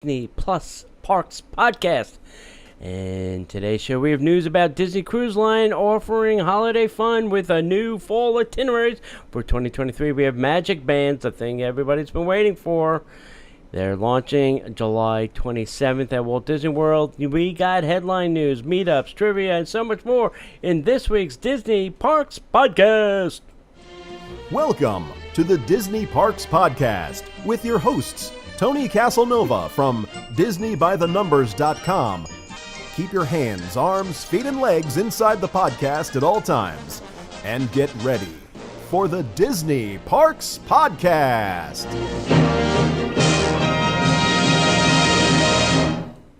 Disney Plus Parks podcast. And today's show we have news about Disney Cruise Line offering holiday fun with a new fall itineraries for 2023. We have MagicBand, the thing everybody's been waiting for. They're launching July 27th at Walt Disney World. We got headline news, meetups, trivia, and so much more in this week's Disney Parks podcast. Welcome to the Disney Parks Podcast with your hosts, Tony Casanova from DisneyByTheNumbers.com. Keep your hands, arms, feet, and legs inside the podcast at all times. And get ready for the Disney Parks Podcast.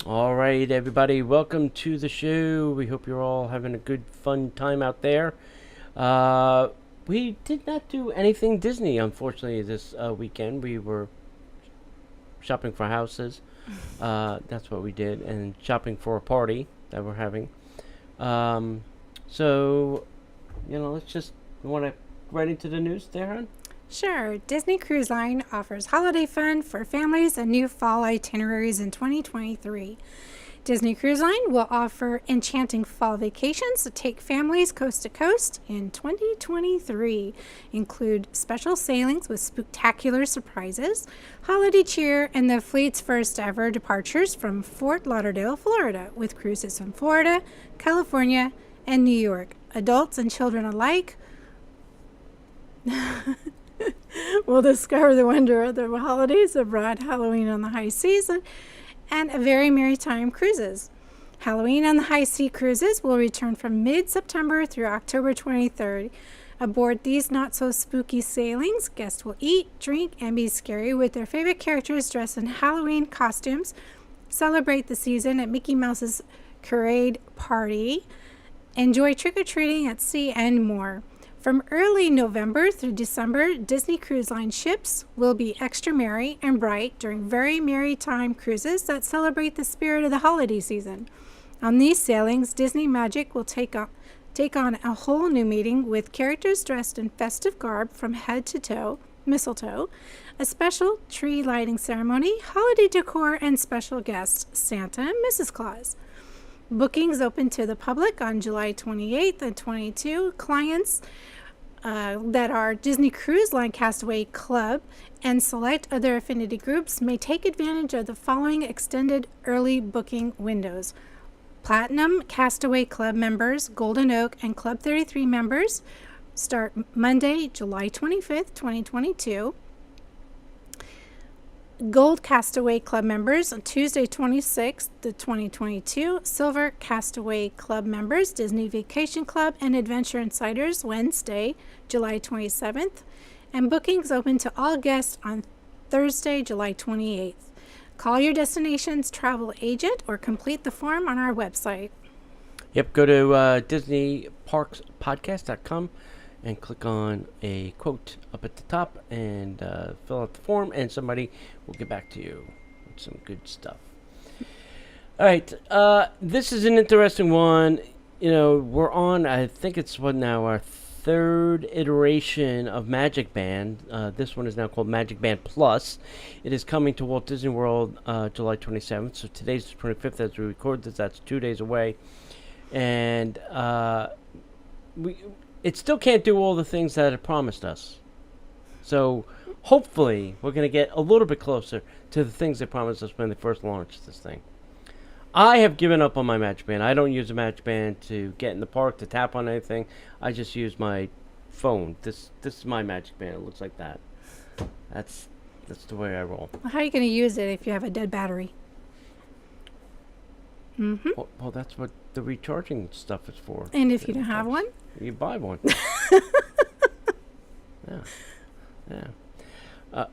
All right, everybody, welcome to the show. We hope you're all having a good, fun time out there. We did not do anything Disney, unfortunately, this weekend. We were shopping for houses. That's what we did, and shopping for a party that we're having. So, let's just, you want to right into the news there, hon? Sure. Disney Cruise Line offers holiday fun for families and new fall itineraries in 2023. Disney Cruise Line will offer enchanting fall vacations to take families coast to coast in 2023. Include special sailings with spectacular surprises, holiday cheer, and the fleet's first ever departures from Fort Lauderdale, Florida, with cruises from Florida, California, and New York. Adults and children alike will discover the wonder of the holidays abroad, Halloween on the high season, and a very merry time cruises. Halloween on the high sea cruises will return from mid-September through October 23rd. Aboard these not-so-spooky sailings, guests will eat, drink, and be scary with their favorite characters dressed in Halloween costumes, celebrate the season at Mickey Mouse's Parade Party, enjoy trick-or-treating at sea, and more. From early November through December, Disney Cruise Line ships will be extra merry and bright during very merry time cruises that celebrate the spirit of the holiday season. On these sailings, Disney Magic will take on a whole new meaning with characters dressed in festive garb from head to toe, mistletoe, a special tree lighting ceremony, holiday decor, and special guests, Santa and Mrs. Claus. Bookings open to the public on July 28th and 22. Clients that are Disney Cruise Line Castaway Club and select other affinity groups may take advantage of the following extended early booking windows. Platinum Castaway Club members, Golden Oak, and Club 33 members start Monday, July 25th, 2022. Gold Castaway Club members on Tuesday 26th, 2022. Silver Castaway Club members, Disney Vacation Club and Adventure Insiders, Wednesday, July 27th. And bookings open to all guests on Thursday, July 28th. Call your destination's travel agent or complete the form on our website. Yep, go to DisneyParksPodcast.com and click on a quote up at the top and fill out the form, and somebody will get back to you with some good stuff. All right, this is an interesting one. We're on, I think it's our third iteration of MagicBand. This one is now called MagicBand Plus. It is coming to Walt Disney World July 27th. So today's the 25th as we record this. That's 2 days away. And it still can't do all the things that it promised us. So hopefully we're going to get a little bit closer to the things they promised us when they first launched this thing. I have given up on my MagicBand. I don't use a MagicBand to get in the park, to tap on anything. I just use my phone. This is my MagicBand. It looks like that. That's the way I roll. Well, how are you going to use it if you have a dead battery? Mm-hmm. Well, that's what the recharging stuff is for. And if you don't have one? You buy one. Yeah.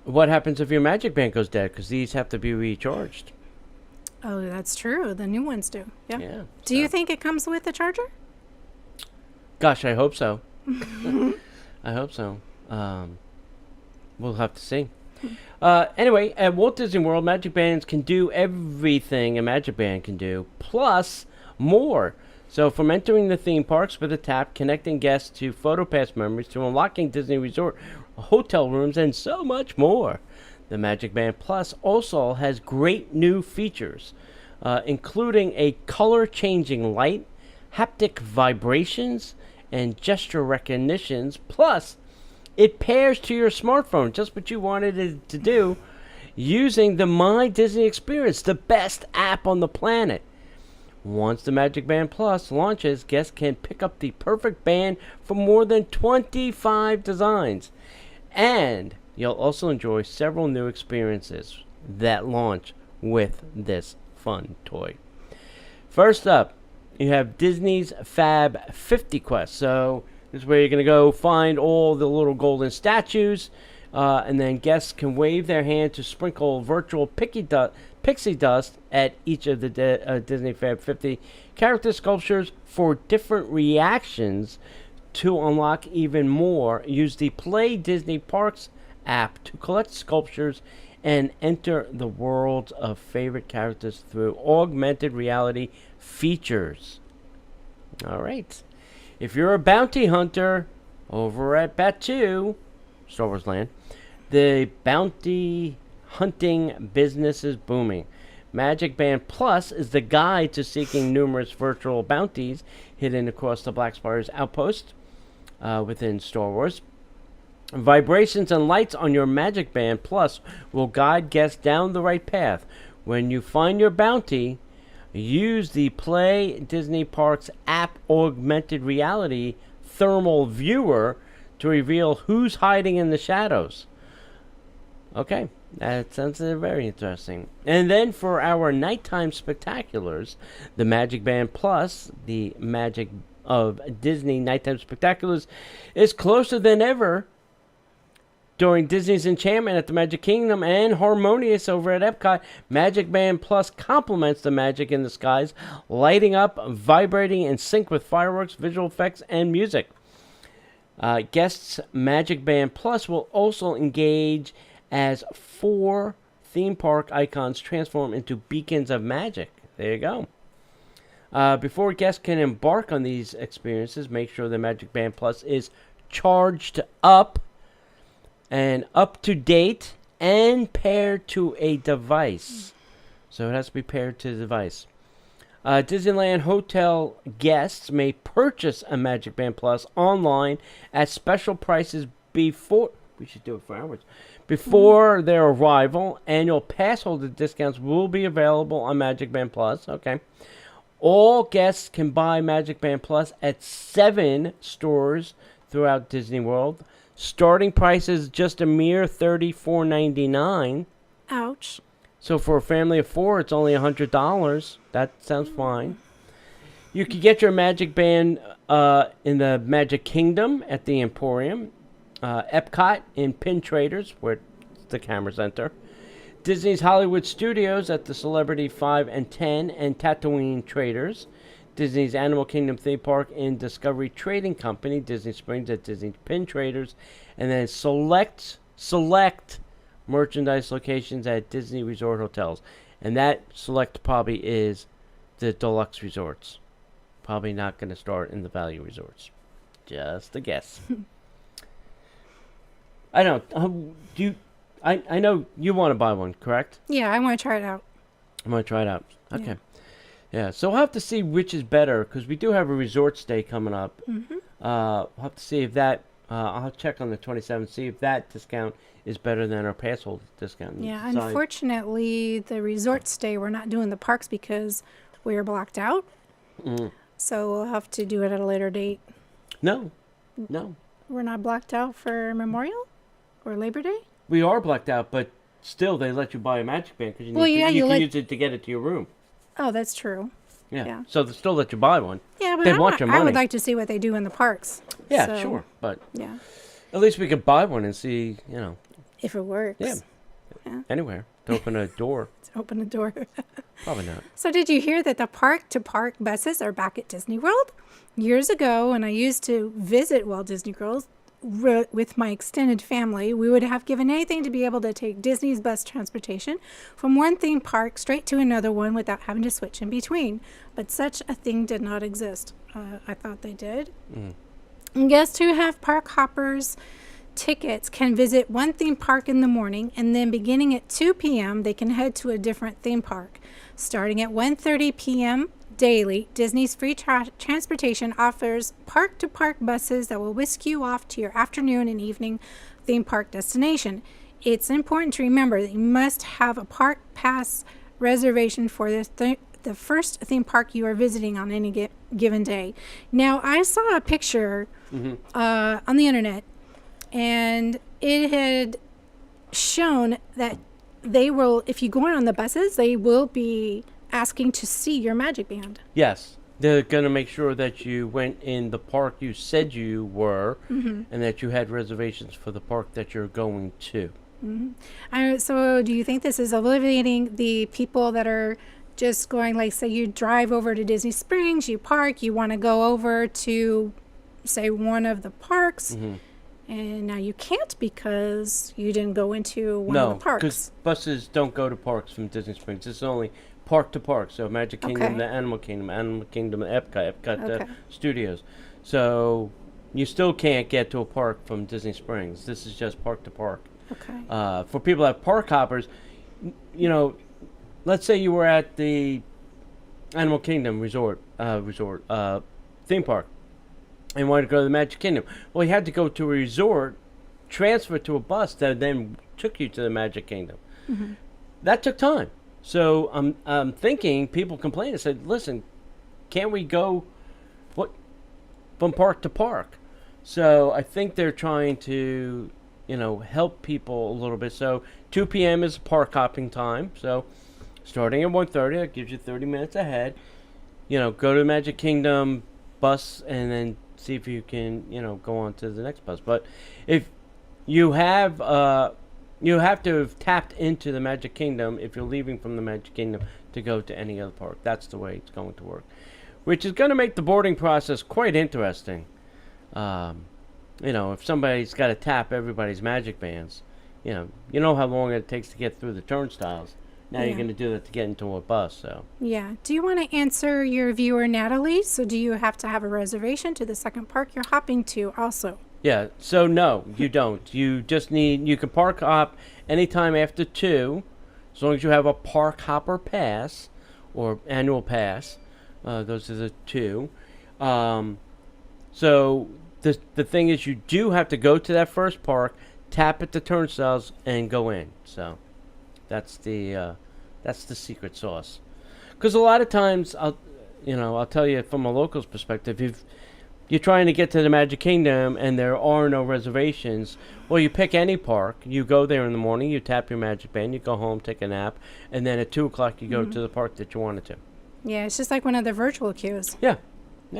What happens if your MagicBand goes dead? Because these have to be recharged. Oh, that's true. The new ones do. Yeah. Do you think it comes with a charger? Gosh, I hope so. I hope so. We'll have to see. Anyway, at Walt Disney World, MagicBands can do everything a MagicBand can do, plus more. So from entering the theme parks with a tap, connecting guests to PhotoPass memories, to unlocking Disney Resort hotel rooms, and so much more. The MagicBand Plus also has great new features, including a color-changing light, haptic vibrations, and gesture recognitions. Plus, it pairs to your smartphone, just what you wanted it to do, using the My Disney Experience, the best app on the planet. Once the MagicBand Plus launches, guests can pick up the perfect band from more than 25 designs. And you'll also enjoy several new experiences that launch with this fun toy. First up, you have Disney's Fab 50 Quest. So this is where you're going to go find all the little golden statues, and then guests can wave their hand to sprinkle virtual pixie dust at each of the Disney Fab 50 character sculptures for different reactions. To unlock even more, use the Play Disney Parks app to collect sculptures and enter the worlds of favorite characters through augmented reality features. All right. If you're a bounty hunter over at Batuu, Star Wars Land, the bounty hunting business is booming. MagicBand Plus is the guide to seeking numerous virtual bounties hidden across the Black Spire's outpost within Star Wars. Vibrations and lights on your MagicBand Plus will guide guests down the right path. When you find your bounty, use the Play Disney Parks app augmented reality thermal viewer to reveal who's hiding in the shadows. Okay, that sounds very interesting. And then for our nighttime spectaculars, the MagicBand Plus, the Magic of Disney Nighttime Spectaculars, is closer than ever. During Disney's Enchantment at the Magic Kingdom and Harmonious over at Epcot, MagicBand Plus complements the magic in the skies, lighting up, vibrating in sync with fireworks, visual effects, and music. Guests MagicBand Plus will also engage as 4 theme park icons transform into beacons of magic. There you go. Before guests can embark on these experiences, make sure the MagicBand Plus is charged up and up to date and paired to a device. So it has to be paired to the device. Disneyland Hotel guests may purchase a MagicBand Plus online at special prices before. We should do it for hours. Before their arrival, annual pass holder discounts will be available on MagicBand Plus. Okay. All guests can buy MagicBand Plus at 7 stores throughout Disney World. Starting price is just a mere $34.99. Ouch. So for a family of 4, it's only $100. That sounds fine. You can get your MagicBand in the Magic Kingdom at the Emporium, Epcot in Pin Traders, where it's the camera center, Disney's Hollywood Studios at the Celebrity 5 and 10 and Tatooine Traders, Disney's Animal Kingdom theme park in Discovery Trading Company, Disney Springs at Disney Pin Traders, and then select merchandise locations at Disney Resort Hotels. And that select probably is the deluxe resorts. Probably not going to start in the value resorts. Just a guess. I don't. I know you want to buy one, correct? Yeah, I want to try it out. I'm going to try it out. Okay. Yeah, so we'll have to see which is better, because we do have a resort stay coming up. Mm-hmm. We'll have to see if that, I'll check on the 27th, see if that discount is better than our pass holder discount. Yeah, unfortunately, the resort stay, we're not doing the parks because we're blocked out. Mm. So we'll have to do it at a later date. No. We're not blocked out for Memorial or Labor Day? We are blacked out, but still they let you buy a MagicBand because you can use it to get it to your room. Oh, that's true. Yeah. So they still let you buy one. Yeah, but they want your money. I would like to see what they do in the parks. Yeah, so, sure. But yeah, at least we could buy one and see, if it works. Yeah. Anywhere to open a door. Open a door. Probably not. So did you hear that the park-to-park buses are back at Disney World? Years ago, when I used to visit Walt Disney World with my extended family, we would have given anything to be able to take Disney's bus transportation from one theme park straight to another one without having to switch in between. But such a thing did not exist. I thought they did. Mm. And guests who have park hoppers tickets can visit one theme park in the morning, and then beginning at 2 p.m., they can head to a different theme park. Starting at 1:30 p.m. daily, Disney's free transportation offers park-to-park buses that will whisk you off to your afternoon and evening theme park destination. It's important to remember that you must have a park pass reservation for the first theme park you are visiting on any given day. Now, I saw a picture on the internet, and it had shown that they will, if you go on the buses, they will be asking to see your MagicBand. Yes. They're going to make sure that you went in the park you said you were, and that you had reservations for the park that you're going to. So do you think this is alleviating the people that are just going, like, say you drive over to Disney Springs, you park, you want to go over to, say, one of the parks, and now you can't because you didn't go into one of the parks? No, because buses don't go to parks from Disney Springs. It's only park to park. So Magic Kingdom, the Animal Kingdom, Epcot Studios. So you still can't get to a park from Disney Springs. This is just park to park. Okay. For people that have park hoppers, you know, let's say you were at the Animal Kingdom theme park, and wanted to go to the Magic Kingdom. Well, you had to go to a resort, transfer to a bus that then took you to the Magic Kingdom. That took time. So I'm thinking people complained and said, listen, can't we go from park to park? So I think they're trying to, help people a little bit. So 2 p.m. is park hopping time. So starting at 1:30, that gives you 30 minutes ahead. Go to the Magic Kingdom bus and then see if you can, go on to the next bus. But if you have to have tapped into the Magic Kingdom if you're leaving from the Magic Kingdom to go to any other park. That's the way it's going to work, which is going to make the boarding process quite interesting. If somebody's got to tap everybody's Magic Bands, you know how long it takes to get through the turnstiles. Now you're going to do that to get into a bus. So yeah. Do you want to answer your viewer, Natalie? So do you have to have a reservation to the second park you're hopping to also? Yeah, so no, you don't. You just you can park hop anytime after 2, as long as you have a park hopper pass or annual pass. Those are the 2. So the thing is, you do have to go to that first park, tap at the turnstiles, and go in. So that's the secret sauce. Because a lot of times, I'll tell you from a local's perspective, if you're trying to get to the Magic Kingdom and there are no reservations, well, you pick any park. You go there in the morning, you tap your Magic Band, you go home, take a nap, and then at 2 o'clock you go to the park that you wanted to. Yeah, it's just like one of the virtual queues. Yeah.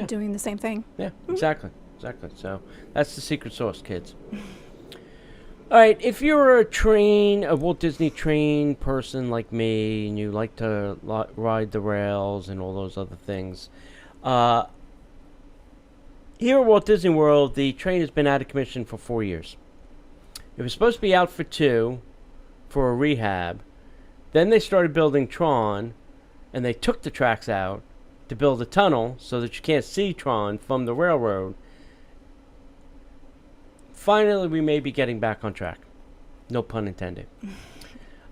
Doing the same thing. Yeah, exactly. So that's the secret sauce, kids. All right, if you're a Walt Disney train person like me, and you like to ride the rails and all those other things, here at Walt Disney World, the train has been out of commission for 4 years. It was supposed to be out for 2 for a rehab. Then they started building Tron, and they took the tracks out to build a tunnel so that you can't see Tron from the railroad. Finally, we may be getting back on track. No pun intended.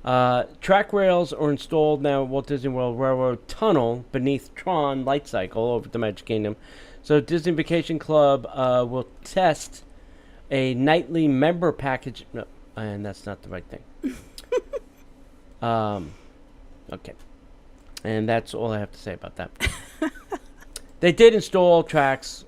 Track rails are installed now at Walt Disney World Railroad Tunnel beneath Tron Light Cycle over at the Magic Kingdom. So Disney Vacation Club will test a nightly member package. No, and that's not the right thing. Okay. And that's all I have to say about that. They did install tracks.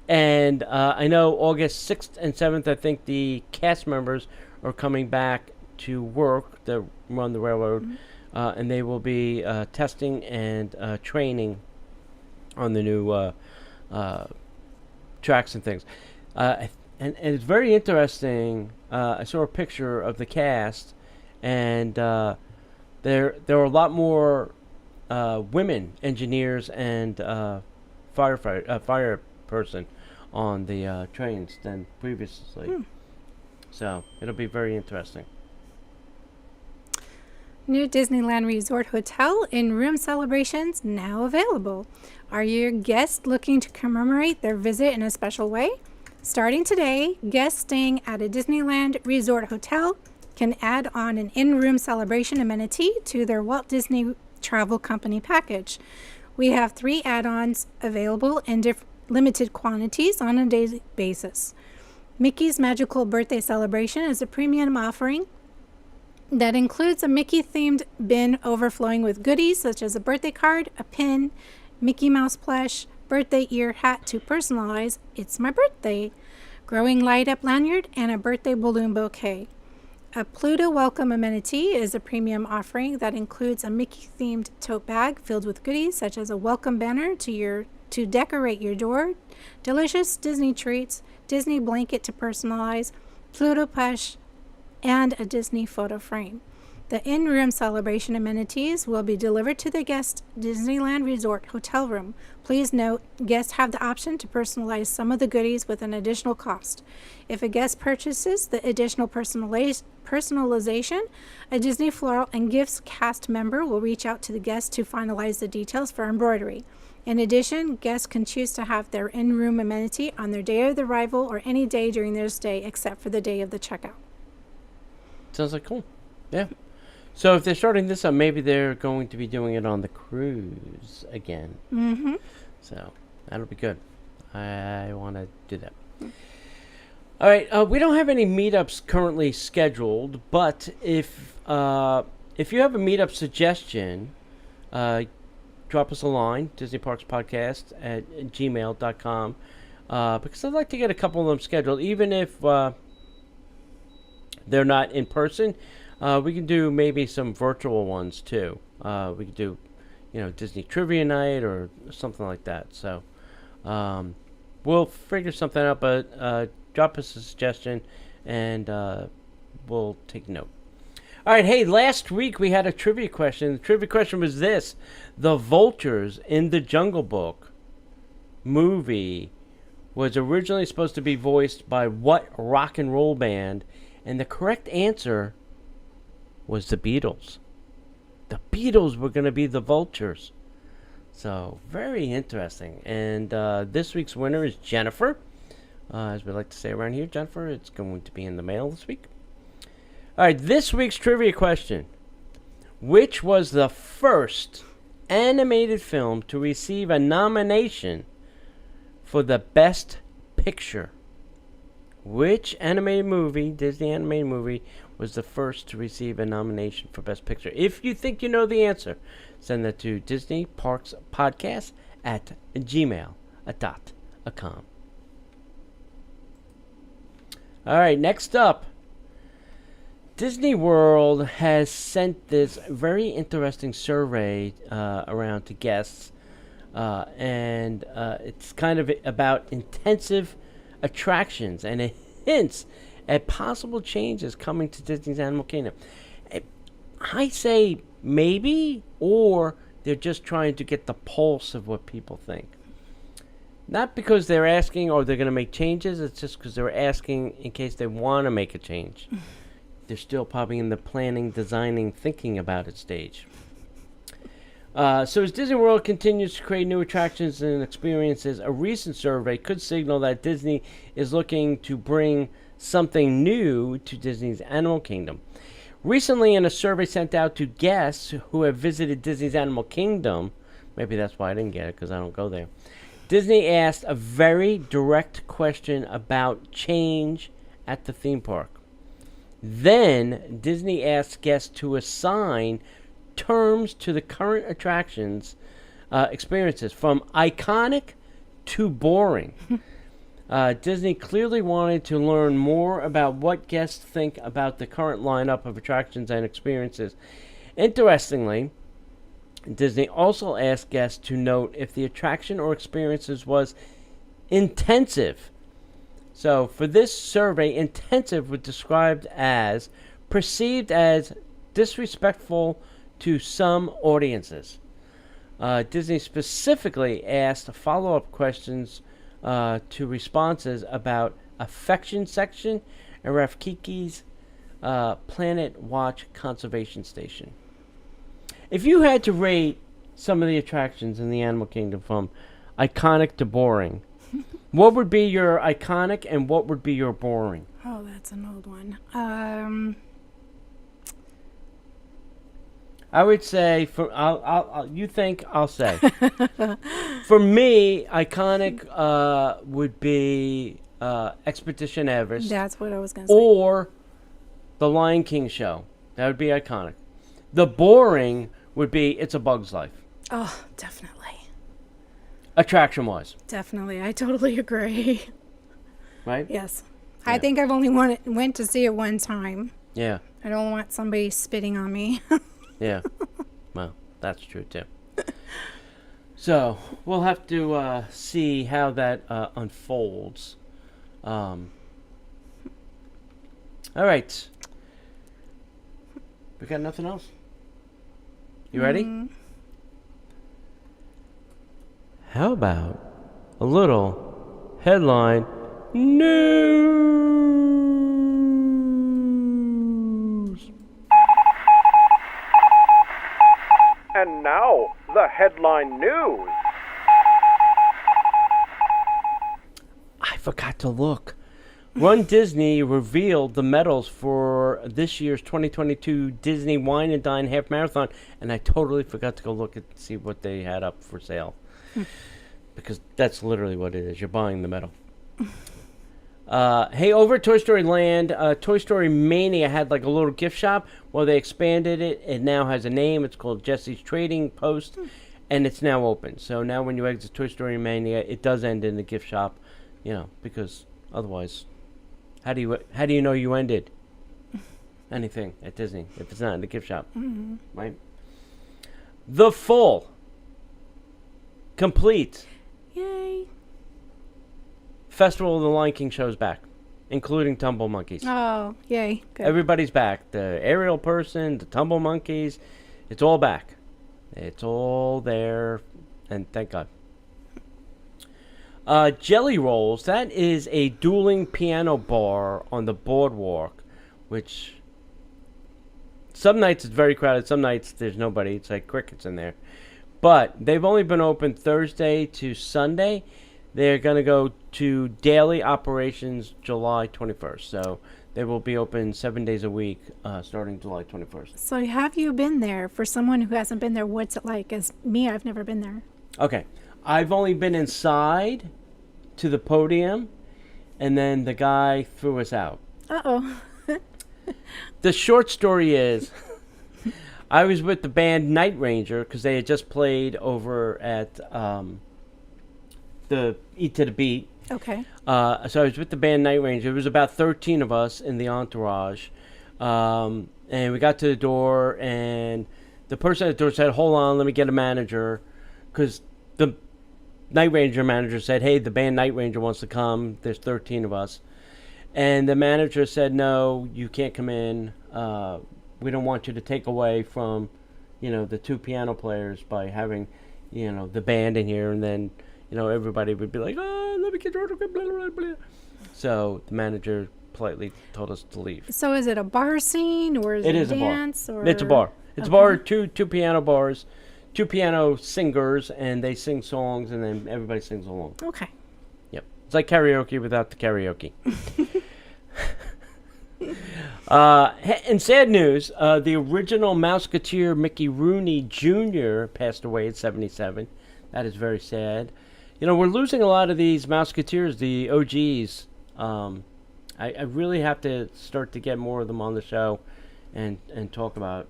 And I know August 6th and 7th, I think the cast members are coming back to work to run the railroad. And they will be testing and training on the new tracks and things. And it's very interesting. I saw a picture of the cast, and there are a lot more women engineers and fire person on the trains than previously. So it'll be very interesting. New Disneyland Resort Hotel in-room celebrations now available. Are your guests looking to commemorate their visit in a special way? Starting today, guests staying at a Disneyland Resort hotel can add on an in-room celebration amenity to their Walt Disney Travel Company package. We have 3 add-ons available in limited quantities on a daily basis. Mickey's Magical Birthday Celebration is a premium offering that includes a Mickey-themed bin overflowing with goodies such as a birthday card, a pin, Mickey Mouse plush, birthday ear hat to personalize "It's My Birthday," growing light-up lanyard, and a birthday balloon bouquet. A Pluto Welcome amenity is a premium offering that includes a Mickey-themed tote bag filled with goodies such as a welcome banner to decorate your door, delicious Disney treats, Disney blanket to personalize, Pluto plush, and a Disney photo frame. The in-room celebration amenities will be delivered to the guest Disneyland Resort hotel room. Please note, guests have the option to personalize some of the goodies with an additional cost. If a guest purchases the additional personalization, a Disney Floral and Gifts cast member will reach out to the guest to finalize the details for embroidery. In addition, guests can choose to have their in-room amenity on their day of arrival or any day during their stay except for the day of the checkout. Sounds like cool. Yeah. So if they're starting this up, maybe they're going to be doing it on the cruise again. Mm-hmm. So that'll be good. I want to do that. All right. We don't have any meetups currently scheduled, but if you have a meetup suggestion, drop us a line, DisneyParksPodcast@gmail.com, because I'd like to get a couple of them scheduled, even if they're not in person. We can do maybe some virtual ones too. We could do, Disney Trivia Night or something like that. So we'll figure something out, but drop us a suggestion and we'll take note. All right, hey, last week we had a trivia question. The trivia question was this: the vultures in the Jungle Book movie was originally supposed to be voiced by what rock and roll band? And the correct answer was the Beatles. The Beatles were going to be the vultures. So, very interesting. And this week's winner is Jennifer. As we like to say around here, Jennifer, it's going to be in the mail this week. All right, this week's trivia question. Which was the first animated film to receive a nomination for the Best Picture? Which animated movie, Disney animated movie, was the first to receive a nomination for Best Picture? If you think you know the answer, send that to DisneyParksPodcast@gmail.com. All right, next up, Disney World has sent this very interesting survey around to guests, and it's kind of about intensive attractions, and it hints at possible changes coming to Disney's Animal Kingdom. I say maybe, or they're just trying to get the pulse of what people think. Not because they're asking or they're going to make changes, it's just because they're asking in case they want to make a change. They're still probably in the planning, designing, thinking about it stage. So as Disney World continues to create new attractions and experiences, a recent survey could signal that Disney is looking to bring something new to Disney's Animal Kingdom. Recently, in a survey sent out to guests who have visited Disney's Animal Kingdom, maybe that's why I didn't get it, because I don't go there, Disney asked a very direct question about change at the theme park. Then, Disney asked guests to assign terms to the current attractions experiences, from iconic to boring. Disney clearly wanted to learn more about what guests think about the current lineup of attractions and experiences. Interestingly, Disney also asked guests to note if the attraction or experiences was intensive. So for this survey, intensive was described as perceived as disrespectful to some audiences. Disney specifically asked follow-up questions to responses about Affection Section and Rafkiki's Planet Watch Conservation Station. If you had to rate some of the attractions in the Animal Kingdom from iconic to boring, What would be your iconic and what would be your boring? Oh, that's an old one. I would say you think I'll say. For me, iconic would be Expedition Everest That's what I was going to say. or the Lion King show. That would be iconic. The boring would be It's a Bug's Life. Oh, definitely. Attraction-wise, Definitely. I totally agree. right? Yes. Yeah. I think I've only went to see it one time. Yeah, I don't want somebody spitting on me. yeah. Well, that's true too. So we'll have to see how that unfolds. All right. We got nothing else. You ready? How about a little headline news? And now, the headline news. I forgot to look. Run Disney revealed the medals for this year's 2022 Disney Wine and Dine Half Marathon, and I totally forgot to go look and see what they had up for sale. Because that's literally what it is. You're buying the medal. Hey, over at Toy Story Land, Toy Story Mania had like a little gift shop. Well, they expanded it. It now has a name. It's called Jesse's Trading Post, and it's now open. So now when you exit Toy Story Mania, it does end in the gift shop, because otherwise, how do you know you ended anything at Disney if it's not in the gift shop, right? The full, complete Yay. Festival of the Lion King show's back, including Tumble Monkeys. Oh, yay. Good. Everybody's back. The aerial person, the Tumble Monkeys, it's all back. It's all there, and thank God. Jelly Rolls, that is a dueling piano bar on the boardwalk, which some nights it's very crowded, some nights there's nobody. It's like crickets in there. But they've only been open Thursday to Sunday. They're going to go to daily operations July 21st. So they will be open 7 days a week starting July 21st. So have you been there? For someone who hasn't been there, what's it like? As me, I've never been there. Okay. I've only been inside to the podium, and then the guy threw us out. Uh-oh. The short story is, I was with the band Night Ranger because they had just played over at the Eat to the Beat. Okay. So I was with the band Night Ranger. There was about 13 of us in the entourage. And we got to the door, and the person at the door said, "Hold on, let me get a manager." Because the Night Ranger manager said, "Hey, the band Night Ranger wants to come. There's 13 of us." And the manager said, "No, you can't come in. We don't want you to take away from, the two piano players by having, the band in here." And then, everybody would be like, "Oh, let me get your autograph, blah, blah, blah." So the manager politely told us to leave. So is it a bar scene, or is it is a a bar. dance? Or? It's a bar. It's a bar, two piano bars, two piano singers, and they sing songs, and then everybody sings along. Okay. Yep. It's like karaoke without the karaoke. In sad news, the original Mouseketeer Mickey Rooney Jr. passed away at 77. That is very sad. We're losing a lot of these Mouseketeers, the OGs. I really have to start to get more of them on the show and talk about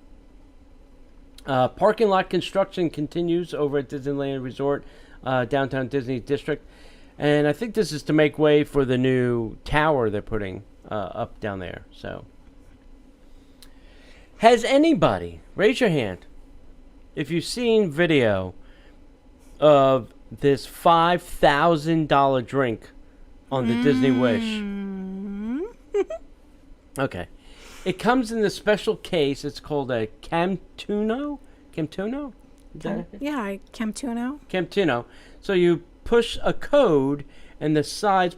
it. Parking lot construction continues over at Disneyland Resort, downtown Disney District. And I think this is to make way for the new tower they're putting up down there. So, has anybody, raise your hand, if you've seen video of this $5,000 drink on the Disney Wish? Okay. It comes in the special case. It's called a Camtuno? Camtuno? Yeah, Camtuno. Camtuno. So you push a code, and the sides,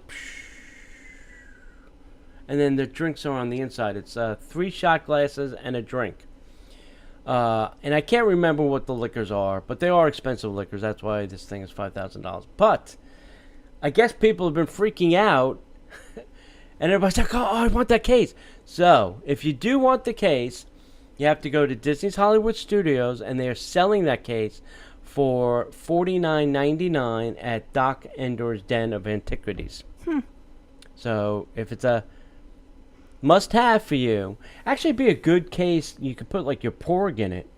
and then the drinks are on the inside. It's 3 shot glasses and a drink. And I can't remember what the liquors are, but they are expensive liquors. That's why this thing is $5,000. But I guess people have been freaking out, and everybody's like, "Oh, I want that case." So, if you do want the case, you have to go to Disney's Hollywood Studios, and they are selling that case for $49.99 at Doc Endor's Den of Antiquities. So, if it's a must-have for you, actually, it'd be a good case. You could put like your porg in it.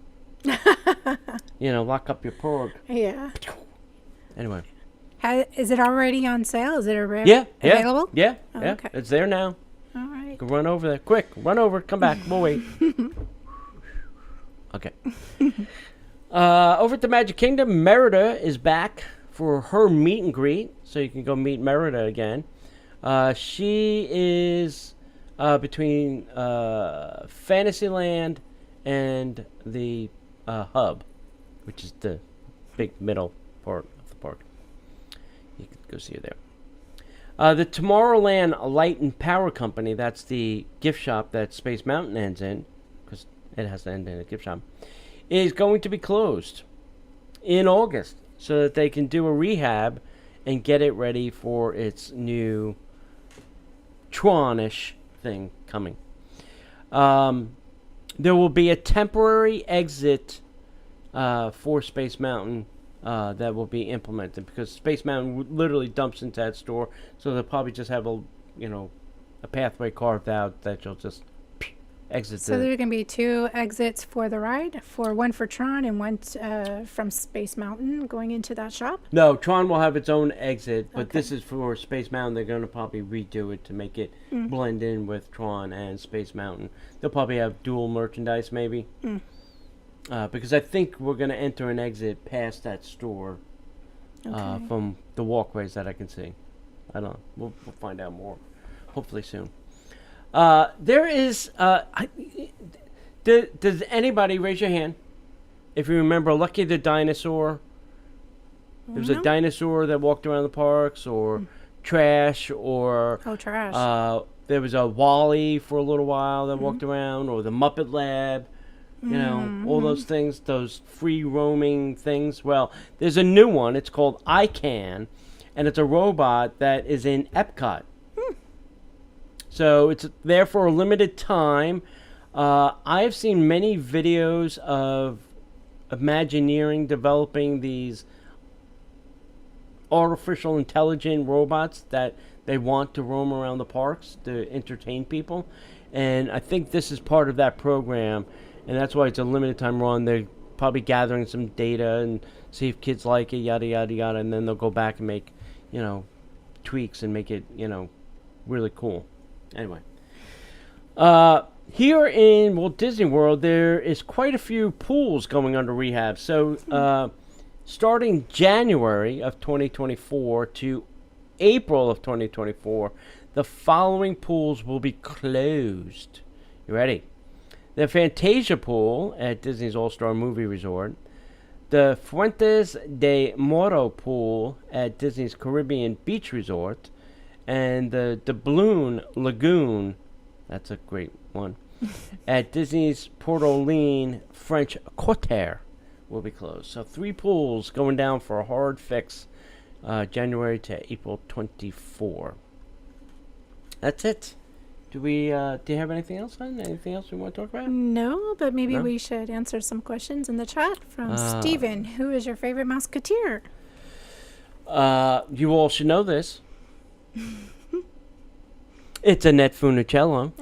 Lock up your porg. Yeah. Anyway. Is it already on sale? Is it available? Yeah. Oh, Yeah. okay. It's there now. All right. You can run over there. Quick, run over. Come back. We'll wait. Okay. Over at the Magic Kingdom, Merida is back for her meet and greet, so you can go meet Merida again. She is between Fantasyland and the hub, which is the big middle part of the park. You can go see her there. The Tomorrowland Light and Power Company, that's the gift shop that Space Mountain ends in, because it has to end in a gift shop, is going to be closed in August so that they can do a rehab and get it ready for its new Tron-ish thing coming. There will be a temporary exit for Space Mountain that will be implemented, because Space Mountain literally dumps into that store, so they'll probably just have a pathway carved out that you'll just exit. So there are going to be 2 exits for the ride, one for Tron and one from Space Mountain going into that shop? No, Tron will have its own exit, but this is for Space Mountain. They're going to probably redo it to make it blend in with Tron and Space Mountain. They'll probably have dual merchandise, maybe. Because I think we're going to enter an exit past that store from the walkways that I can see. I don't know. We'll find out more, hopefully soon. There is... does anybody raise your hand if you remember Lucky the Dinosaur? There was a dinosaur that walked around the parks, or Trash, or... Oh, Trash. There was a Wally for a little while that walked around, or the Muppet Lab. All those things, those free roaming things. Well, there's a new one. It's called ICANN, and it's a robot that is in Epcot. So it's there for a limited time. I have seen many videos of Imagineering developing these artificial intelligent robots that they want to roam around the parks to entertain people. And I think this is part of that program. And that's why it's a limited time run. They're probably gathering some data and see if kids like it, yada, yada, yada. And then they'll go back and make, tweaks and make it, really cool. Anyway. Here in Walt Disney World, there is quite a few pools going under rehab. So starting January of 2024 to April of 2024, the following pools will be closed. You ready? The Fantasia Pool at Disney's All-Star Movie Resort, the Fuentes de Moro Pool at Disney's Caribbean Beach Resort, and the Doubloon Lagoon, that's a great one, at Disney's Port Orleans French Quarter will be closed. So 3 pools going down for a hard fix January to April 24. That's it. Do you have anything else, hon? Anything else we want to talk about? No, but maybe we should answer some questions in the chat from Steven. Who is your favorite Musketeer? You all should know this. It's Annette Funicello.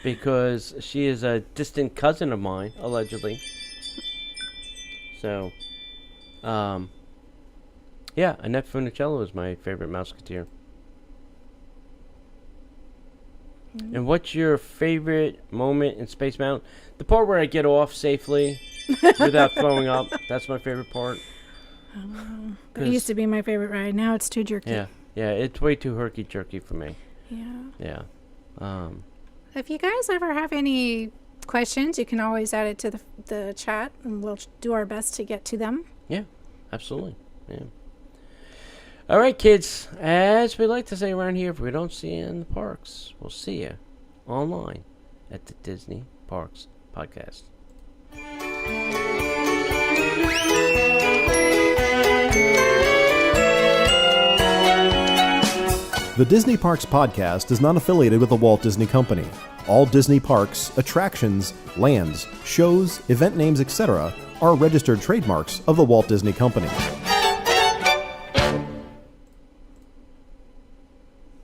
Because she is a distant cousin of mine, allegedly. So, yeah, Annette Funicello is my favorite Musketeer. And what's your favorite moment in Space Mountain? The part where I get off safely without throwing up. That's my favorite part. It used to be my favorite ride. Now it's too jerky. Yeah, it's way too herky-jerky for me. Yeah. Yeah. If you guys ever have any questions, you can always add it to the chat, and we'll do our best to get to them. Yeah, absolutely. Yeah. All right, kids. As we like to say around here, if we don't see you in the parks, we'll see you online at the Disney Parks Podcast. The Disney Parks Podcast is not affiliated with the Walt Disney Company. All Disney parks, attractions, lands, shows, event names, etc. are registered trademarks of the Walt Disney Company.